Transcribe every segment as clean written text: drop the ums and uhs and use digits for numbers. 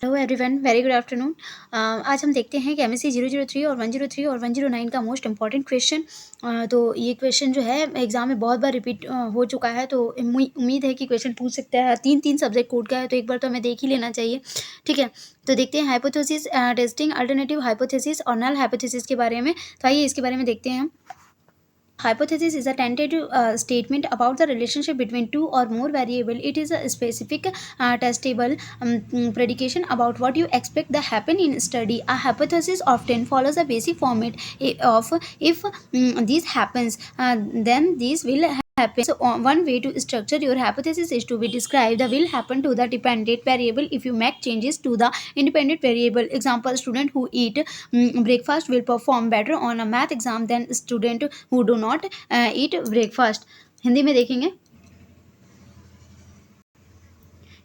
Hello everyone, very good afternoon. आज हम देखते हैं कि एमएससी 003 और 103 और 109 का मोस्ट इंपॉर्टेंट क्वेश्चन। तो ये क्वेश्चन जो है एग्जाम में बहुत बार रिपीट हो चुका है, तो उम्मीद है कि क्वेश्चन पूछ सकते हैं। तीन सब्जेक्ट कोड का है, तो एक बार तो हमें देख ही लेना चाहिए। ठीक है, तो देखते हैं हाइपोथेसिस टेस्टिंग, अल्टरनेटिव हाइपोथेसिस और नल हाइपोथेसिस के बारे में। तो आइए इसके बारे में देखते हैं हम। Hypothesis is a tentative statement about the relationship between two or more variable. It is a specific testable predication about what you expect to happen in study. A hypothesis often follows a basic format of if this happens, then this will happen. So one way to structure your hypothesis is to be described the will happen to the dependent variable if you make changes to the independent variable. Example: student who eat breakfast will perform better on a math exam than student who do not eat breakfast. Hindi में देखेंगे।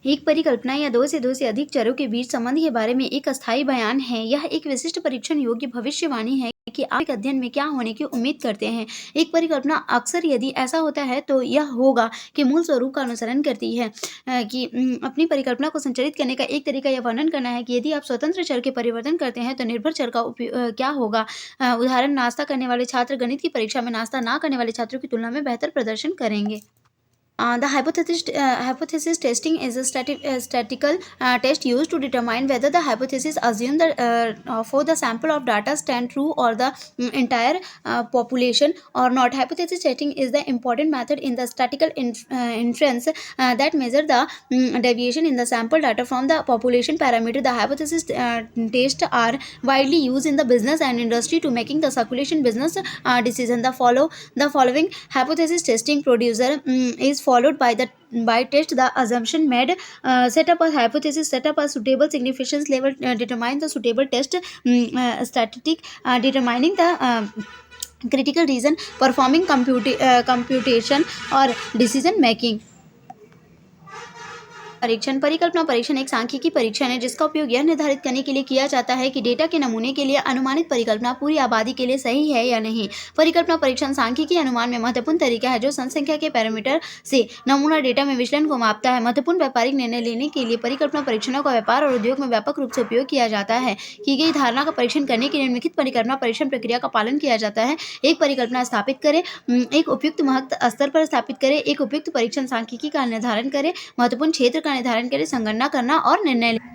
एक परिकल्पना या दो से अधिक चरों के बीच संबंध के बारे में एक अस्थायी बयान है। यह एक विशिष्ट परीक्षण योग्य भविष्यवाणी है कि आप एक अध्ययन में क्या होने की उम्मीद करते हैं। एक परिकल्पना अक्सर यदि ऐसा होता है तो यह होगा कि मूल स्वरूप का अनुसरण करती है कि अपनी परिकल्पना को संचालित करने का एक तरीका यह वर्णन करना है कि यदि आप स्वतंत्र चर के परिवर्तन करते हैं तो निर्भर चर का क्या होगा। उदाहरण: नाश्ता करने वाले छात्र गणित की परीक्षा में नाश्ता ना करने वाले छात्रों की तुलना में बेहतर प्रदर्शन करेंगे। The hypothesis testing is a statistical test used to determine whether the hypothesis assumed that for the sample of data stand true or the entire population or not. Hypothesis testing is the important method in the statistical inference that measure the deviation in the sample data from the population parameter. The hypothesis tests are widely used in the business and industry to making the circulation business decision. The following hypothesis testing procedure is followed by test the assumption made, set up a hypothesis, set up a suitable significance level, determine the suitable test statistic, determining the critical reason, performing computation और decision making. परीक्षण: परिकल्पना परीक्षण एक सांख्यिकी परीक्षण है जिसका उपयोग यह निर्धारित करने के लिए किया जाता है कि डेटा के नमूने के लिए अनुमानित परिकल्पना पूरी आबादी के लिए सही है या नहीं। परिकल्पना परीक्षण सांख्यिकी अनुमान में महत्वपूर्ण तरीका है जो जनसंख्या के पैरामीटर से नमूना डेटा में विचलन को मापता है। महत्वपूर्ण व्यापारिक निर्णय लेने के लिए परिकल्पना परीक्षणों का व्यापार और उद्योग में व्यापक रूप से उपयोग किया जाता है। की गई धारणा का परीक्षण करने के लिए निम्नलिखित परिकल्पना परीक्षण प्रक्रिया का पालन किया जाता है। एक परिकल्पना स्थापित करें, एक उपयुक्त महत्व स्तर पर स्थापित करें, एक उपयुक्त परीक्षण सांख्यिकी का निर्धारण करें, महत्वपूर्ण क्षेत्र का निर्धारण करें, संगणना करना और निर्णय लेना।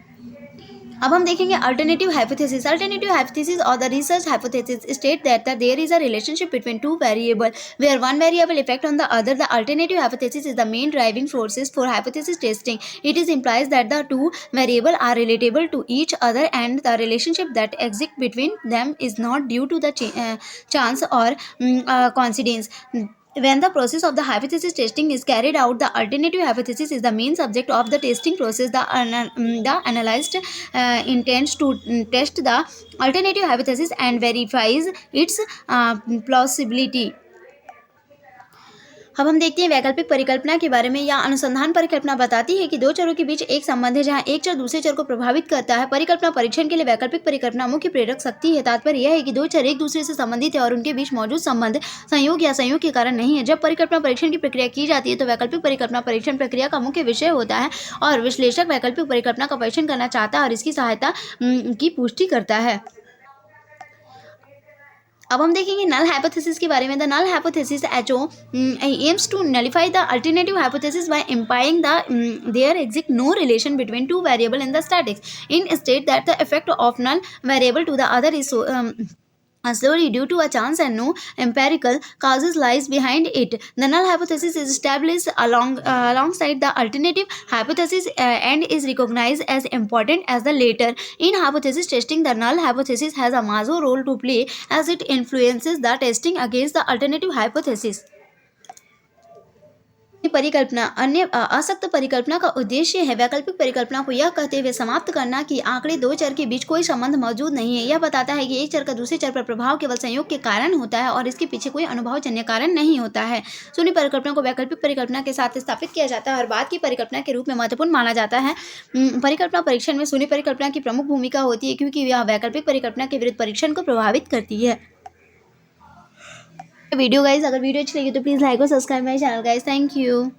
अब हम देखेंगे अल्टरनेटिव हाइपोथेसिस। अल्टरनेटिव हाइपोथेसिस और the research hypothesis state that there is a relationship between two variable where one variable effect on the other. The alternative hypothesis is the main driving forces for hypothesis testing. It is implies that the two variables are relatable to each other and the relationship that exists between them is not due to the chance or coincidence. When the process of the hypothesis testing is carried out, the alternative hypothesis is the main subject of the testing process. The analyst intends to test the alternative hypothesis and verifies its plausibility. अब हम देखते हैं वैकल्पिक परिकल्पना के बारे में। या अनुसंधान परिकल्पना बताती है कि दो चरों के बीच एक संबंध है जहां एक चर दूसरे चर को प्रभावित करता है। परिकल्पना परीक्षण के लिए वैकल्पिक परिकल्पना मुख्य प्रेरक शक्ति है। तात्पर्य यह है कि दो चर एक दूसरे से संबंधित है और उनके बीच मौजूद संबंध संयोग या संयोग के कारण नहीं है। जब परिकल्पना परीक्षण की प्रक्रिया की जाती है तो वैकल्पिक परिकल्पना परीक्षण प्रक्रिया का मुख्य विषय होता है और विश्लेषक वैकल्पिक परिकल्पना का परीक्षण करना चाहता है और इसकी सहायता की पुष्टि करता है। अब हम देखेंगे नल हाइपोथेसिस के बारे में। The null hypothesis HO aims to nullify the alternative hypothesis by implying there exists no relation between two variables in the statistics. In state that the effect of null variable to the other is slowly due to a chance and no empirical causes lies behind it. The null hypothesis is established alongside the alternative hypothesis and is recognized as important as the latter. In hypothesis testing, the null hypothesis has a major role to play as it influences the testing against the alternative hypothesis. परिकल्पना अन्य असक्त परिकल्पना का उद्देश्य है वैकल्पिक परिकल्पना को यह कहते हुए समाप्त करना कि आंकड़े दो चर के बीच कोई संबंध मौजूद नहीं है। यह बताता है कि एक चर का दूसरे चर पर प्रभाव केवल संयोग के कारण होता है और इसके पीछे कोई अनुभवजन्य कारण नहीं होता है। शून्य परिकल्पना को वैकल्पिक परिकल्पना के साथ स्थापित किया जाता है और बाद की परिकल्पना के रूप में महत्वपूर्ण माना जाता है। परिकल्पना परीक्षण में शून्य परिकल्पना की प्रमुख भूमिका होती है क्योंकि यह वैकल्पिक परिकल्पना के विरुद्ध परीक्षण को प्रभावित करती है। वीडियो गाइज, अगर वीडियो अच्छी लगी तो प्लीज़ लाइक और subscribe my channel guys. Thank you.